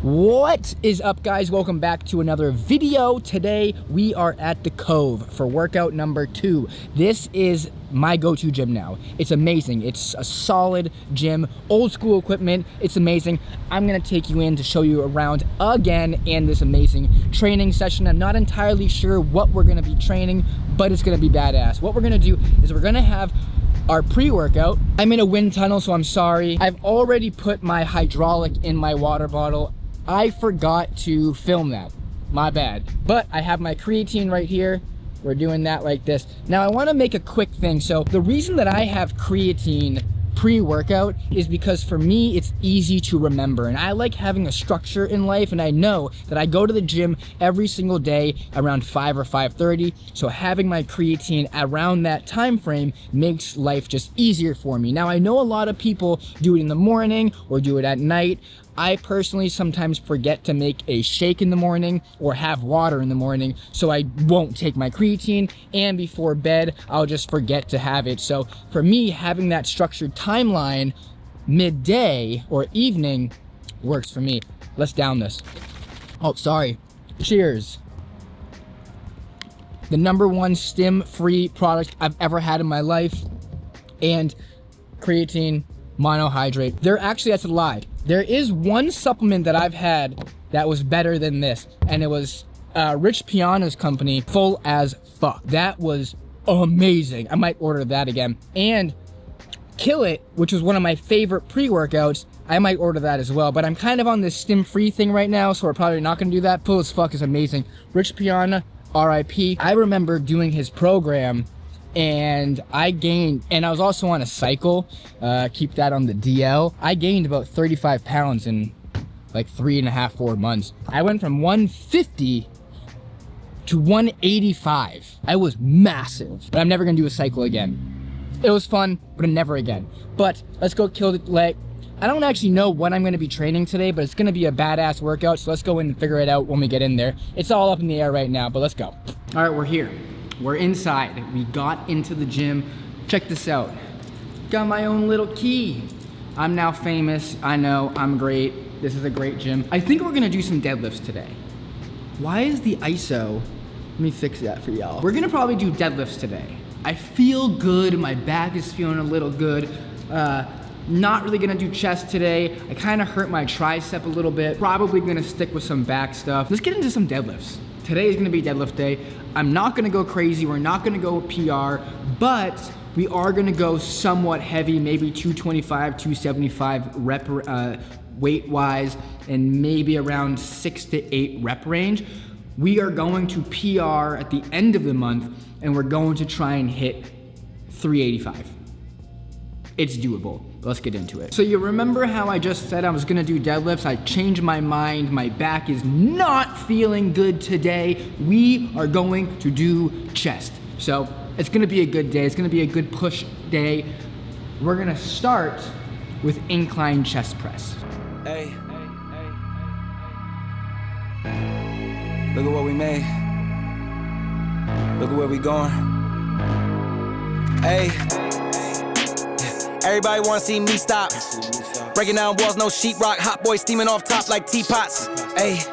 What is up, guys? Welcome back to another video. Today we are at the Cove for workout number 2. This is my go-to gym now. It's amazing. It's a solid gym, old school equipment. It's amazing. I'm gonna take you in to show you around again in this amazing training session. I'm not entirely sure what we're gonna be training, but it's gonna be badass. What we're gonna do is we're gonna have our pre-workout. I'm in a wind tunnel, so I'm sorry. I've already put my hydraulic in my water bottle. I forgot to film that, my bad. But I have my creatine right here. We're doing that like this. Now I wanna make a quick thing. So the reason that I have creatine pre-workout is because for me, it's easy to remember. And I like having a structure in life, and I know that I go to the gym every single day around 5 or 5:30. So having my creatine around that time frame makes life just easier for me. Now I know a lot of people do it in the morning or do it at night. I personally sometimes forget to make a shake in the morning or have water in the morning, so I won't take my creatine, and before bed, I'll just forget to have it. So for me, having that structured timeline midday or evening works for me. Let's down this. Oh, sorry. Cheers. The #1 stim-free product I've ever had in my life, and creatine monohydrate. That's a lie. There is one supplement that I've had that was better than this, and it was Rich PIANA's company, Full as Fuck. That was amazing. I might order that again. And Kill It, which was one of my favorite pre-workouts, I might order that as well. But I'm kind of on this stim-free thing right now, so we're probably not gonna do that. Full as Fuck is amazing. Rich PIANA, RIP. I remember doing his program, and I gained, and I was also on a cycle, keep that on the DL. I gained about 35 pounds in like 3.5, 4 months. I went from 150 to 185. I was massive, but I'm never gonna do a cycle again. It was fun, but never again. But let's go kill the leg. I don't actually know what I'm gonna be training today, but it's gonna be a badass workout, so let's go in and figure it out when we get in there. It's all up in the air right now, but let's go. All right, we're here. We're inside. We got into the gym. Check this out. Got my own little key. I'm now famous. I know, I'm great. This is a great gym. I think we're gonna do some deadlifts today. Why is the ISO? Let me fix that for y'all. We're gonna probably do deadlifts today. I feel good. My back is feeling a little good. Not really gonna do chest today. I kinda hurt my tricep a little bit. Probably gonna stick with some back stuff. Let's get into some deadlifts. Today is gonna be deadlift day. I'm not gonna go crazy, we're not gonna go PR, but we are gonna go somewhat heavy, maybe 225, 275 rep weight-wise, and maybe around 6 to 8 rep range. We are going to PR at the end of the month, and we're going to try and hit 385. It's doable. Let's get into it. So you remember how I just said I was gonna do deadlifts? I changed my mind. My back is not feeling good today. We are going to do chest. So it's gonna be a good day. It's gonna be a good push day. We're gonna start with incline chest press. Hey. Look at what we made. Look at where we going. Hey. Everybody wanna see me stop. Breaking down walls, no sheetrock. Hot boy steaming off top like teapots. Ayy,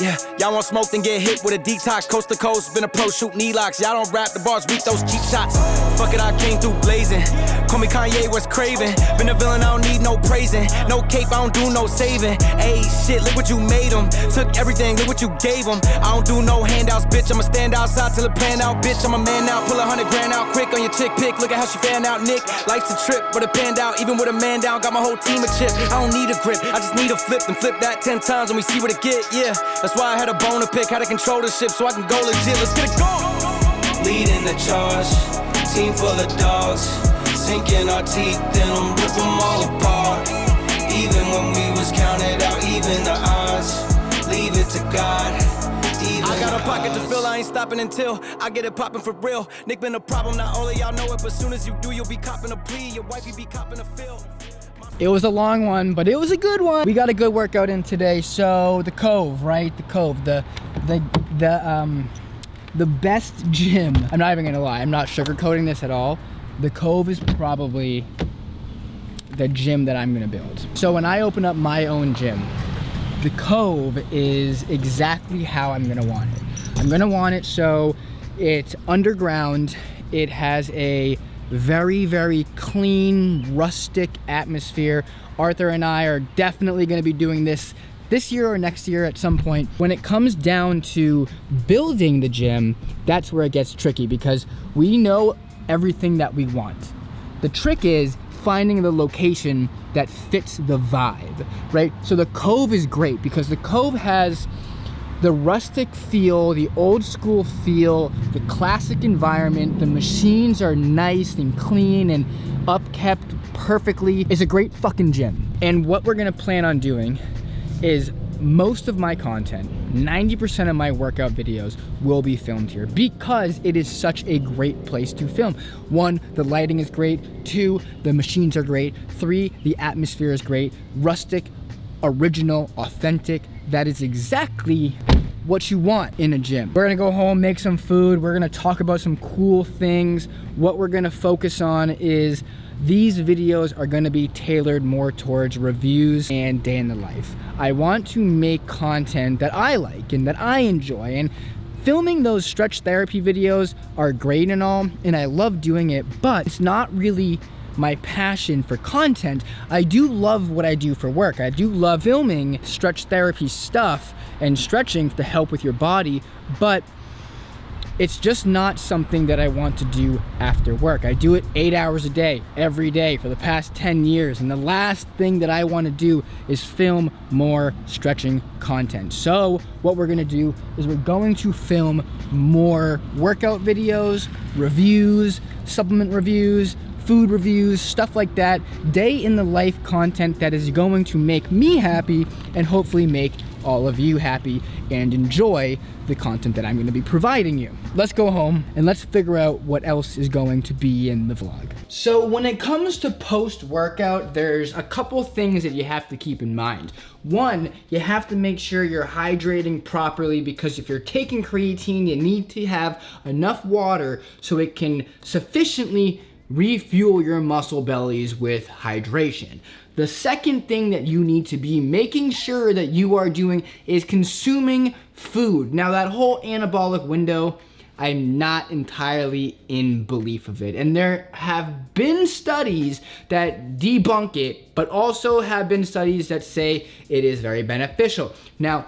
yeah, y'all want smoke, then get hit with a detox. Coast to coast, been a pro, shoot knee locks. Y'all don't rap, the bars beat those cheap shots. Fuck it, I came through blazing. Call me Kanye, West Craven. Been a villain, I don't need no praising. No cape, I don't do no saving. Ayy, shit, look what you made them. Took everything, look what you gave them. I don't do no handouts, bitch. I'ma stand outside till it pan out, bitch. I'm a man now, pull 100 grand out quick on your chick pick. Look at how she fan out, Nick. Life's a trip, but it panned out. Even with a man down, got my whole team a chip. I don't need a grip, I just need a flip. And flip that 10 times and we see what it get, yeah. That's why I had a bone to pick, how to control the ship so I can go legit. Let's get it going. Leading the charge, team full of dogs, sinking our teeth in them, rip them all apart. Even when we was counted out, even the odds, leave it to God. I got a pocket to fill, I ain't stopping until I get it popping for real. Nick been a problem, not all of y'all know it, but soon as you do, you'll be copping a plea. Your wifey be copping a fill. It was a long one, but it was a good one. We got a good workout in today. So the Cove, right? The Cove, the best gym. I'm not even gonna lie, I'm not sugarcoating this at all. The Cove is probably the gym that I'm gonna build. So when I open up my own gym, the Cove is exactly how I'm gonna want it. I'm gonna want it so it's underground. It has a very, very clean, rustic atmosphere. Arthur and I are definitely gonna be doing this year or next year at some point. When it comes down to building the gym, that's where it gets tricky because we know everything that we want. The trick is finding the location that fits the vibe, right? So the Cove is great because the Cove has the rustic feel, the old school feel, the classic environment. The machines are nice and clean and upkept perfectly. It's a great fucking gym. And what we're gonna plan on doing is most of my content, 90% of my workout videos will be filmed here because it is such a great place to film. 1, the lighting is great. 2, the machines are great. 3, the atmosphere is great. Rustic, original, authentic. That is exactly what you want in a gym. We're gonna go home, make some food. We're gonna talk about some cool things. What we're gonna focus on is these videos are gonna be tailored more towards reviews and day in the life. I want to make content that I like and that I enjoy, and filming those stretch therapy videos are great and all, and I love doing it, but it's not really my passion for content. I do love what I do for work. I do love filming stretch therapy stuff and stretching to help with your body, but it's just not something that I want to do after work. I do it 8 hours a day, every day for the past 10 years. And the last thing that I want to do is film more stretching content. So what we're gonna do is we're going to film more workout videos, reviews, supplement reviews, food reviews, stuff like that. Day in the life content that is going to make me happy and hopefully make all of you happy and enjoy the content that I'm going to be providing you. Let's go home and let's figure out what else is going to be in the vlog. So when it comes to post-workout, there's a couple things that you have to keep in mind. 1, you have to make sure you're hydrating properly because if you're taking creatine, you need to have enough water so it can sufficiently refuel your muscle bellies with hydration. The second thing that you need to be making sure that you are doing is consuming food. Now that whole anabolic window, I'm not entirely in belief of it. And there have been studies that debunk it, but also have been studies that say it is very beneficial. Now,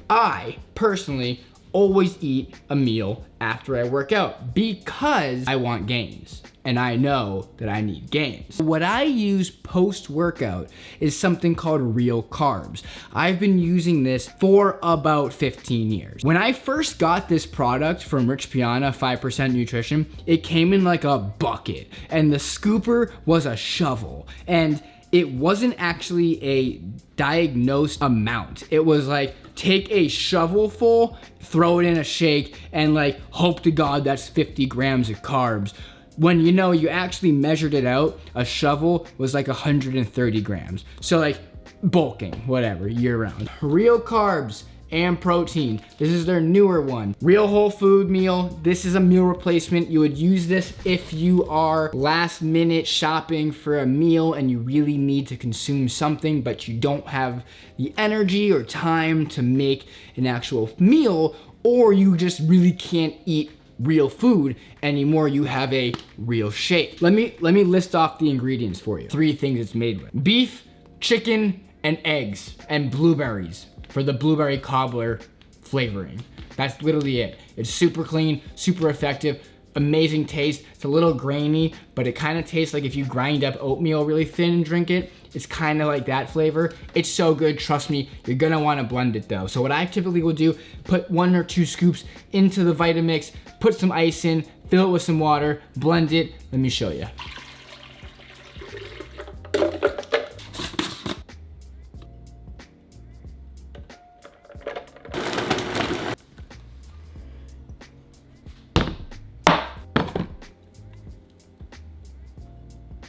I personally always eat a meal after I work out because I want gains. And I know that I need gains. What I use post-workout is something called Real Carbs. I've been using this for about 15 years. When I first got this product from Rich PIANA 5% Nutrition, it came in like a bucket and the scooper was a shovel. And it wasn't actually a diagnosed amount. It was like, take a shovelful, throw it in a shake, and like hope to God that's 50 grams of carbs. When you know you actually measured it out, a shovel was like 130 grams. So like bulking, whatever, year round. Real Carbs and protein. This is their newer one. Real whole food meal. This is a meal replacement. You would use this if you are last minute shopping for a meal and you really need to consume something, but you don't have the energy or time to make an actual meal, or you just really can't eat real food anymore. You have a real shake. Let me list off the ingredients for you. 3 things it's made with: beef, chicken, and eggs, and blueberries for the blueberry cobbler flavoring. That's literally it. It's super clean, super effective, amazing taste. It's a little grainy, but it kind of tastes like if you grind up oatmeal really thin and drink it. It's kind of like that flavor. It's so good, trust me. You're gonna wanna blend it though. So what I typically will do, put 1 or 2 scoops into the Vitamix, put some ice in, fill it with some water, blend it. Let me show you.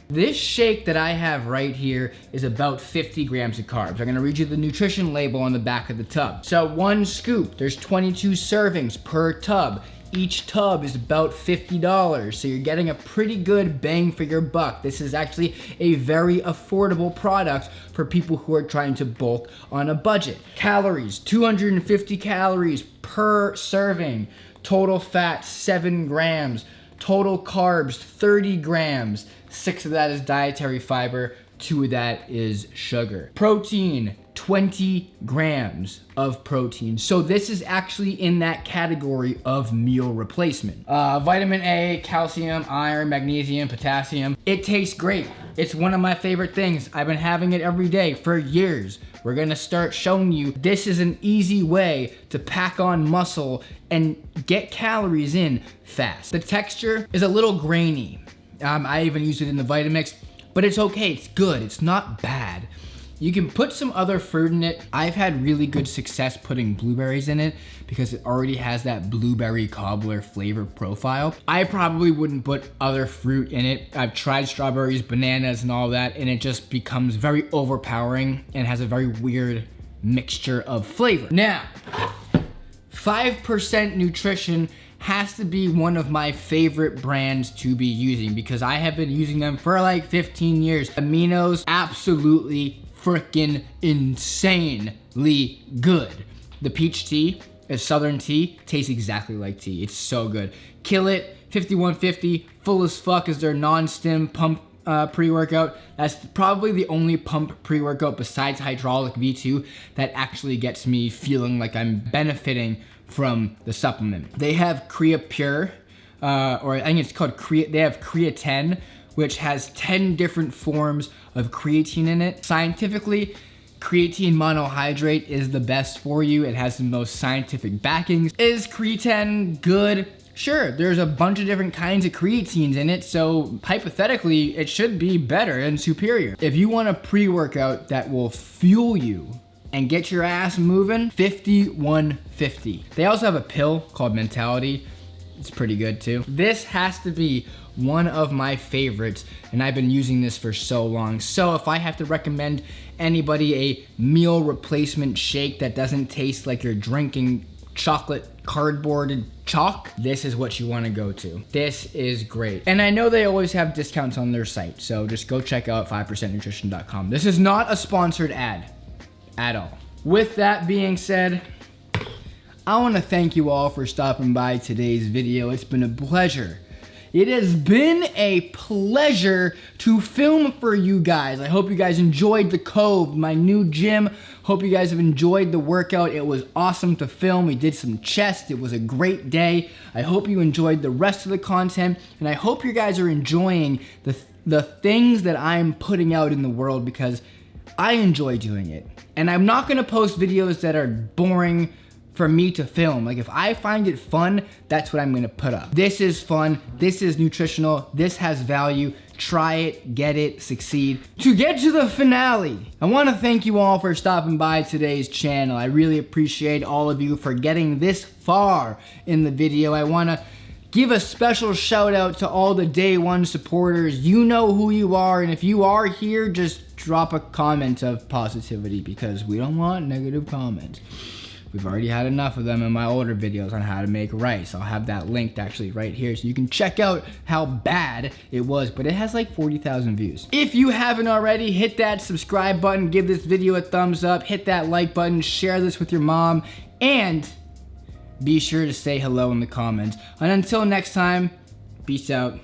This shake that I have right here is about 50 grams of carbs. I'm gonna read you the nutrition label on the back of the tub. So 1 scoop, there's 22 servings per tub. Each tub is about $50, so you're getting a pretty good bang for your buck. This is actually a very affordable product for people who are trying to bulk on a budget. Calories, 250 calories per serving. Total fat, 7 grams. Total carbs, 30 grams. 6 of that is dietary fiber, 2 of that is sugar. Protein, 20 grams of protein. So this is actually in that category of meal replacement. Vitamin A, calcium, iron, magnesium, potassium. It tastes great. It's one of my favorite things. I've been having it every day for years. We're gonna start showing you this is an easy way to pack on muscle and get calories in fast. The texture is a little grainy. I even use it in the Vitamix, but it's okay, it's good, it's not bad. You can put some other fruit in it. I've had really good success putting blueberries in it because it already has that blueberry cobbler flavor profile. I probably wouldn't put other fruit in it. I've tried strawberries, bananas, and all that, and it just becomes very overpowering and has a very weird mixture of flavor. Now, 5% Nutrition has to be one of my favorite brands to be using because I have been using them for like 15 years. Aminos, absolutely freaking insanely good. The peach tea is Southern tea, tastes exactly like tea. It's so good. Kill It, 5150, full as fuck is their non-stim pump pre-workout. That's probably the only pump pre-workout besides Hydraulic V2 that actually gets me feeling like I'm benefiting from the supplement. They have Crea Pure, or I think it's called they have Creatine, which has 10 different forms of creatine in it. Scientifically, creatine monohydrate is the best for you. It has the most scientific backings. Is creatine good? Sure, there's a bunch of different kinds of creatines in it, so hypothetically, it should be better and superior. If you want a pre-workout that will fuel you and get your ass moving, 5150. They also have a pill called Mentality. It's pretty good too. This has to be one of my favorites, and I've been using this for so long. So if I have to recommend anybody a meal replacement shake that doesn't taste like you're drinking chocolate cardboarded chalk, this is what you want to go to. This is great. And I know they always have discounts on their site, so just go check out 5percentnutrition.com. This is not a sponsored ad at all. With that being said, I want to thank you all for stopping by today's video. It's been a pleasure. It has been a pleasure to film for you guys. I hope you guys enjoyed the Cove, my new gym. Hope you guys have enjoyed the workout. It was awesome to film. We did some chest. It was a great day. I hope you enjoyed the rest of the content, and I hope you guys are enjoying the things that I'm putting out in the world because I enjoy doing it. And I'm not gonna post videos that are boring for me to film. Like if I find it fun, that's what I'm gonna put up. This is fun, this is nutritional, this has value. Try it, get it, succeed. To get to the finale, I wanna thank you all for stopping by today's channel. I really appreciate all of you for getting this far in the video. I wanna give a special shout out to all the day one supporters. You know who you are, and if you are here, just drop a comment of positivity because we don't want negative comments. We've already had enough of them in my older videos on how to make rice. I'll have that linked actually right here so you can check out how bad it was, but it has like 40,000 views. If you haven't already, hit that subscribe button, give this video a thumbs up, hit that like button, share this with your mom, and be sure to say hello in the comments. And until next time, peace out.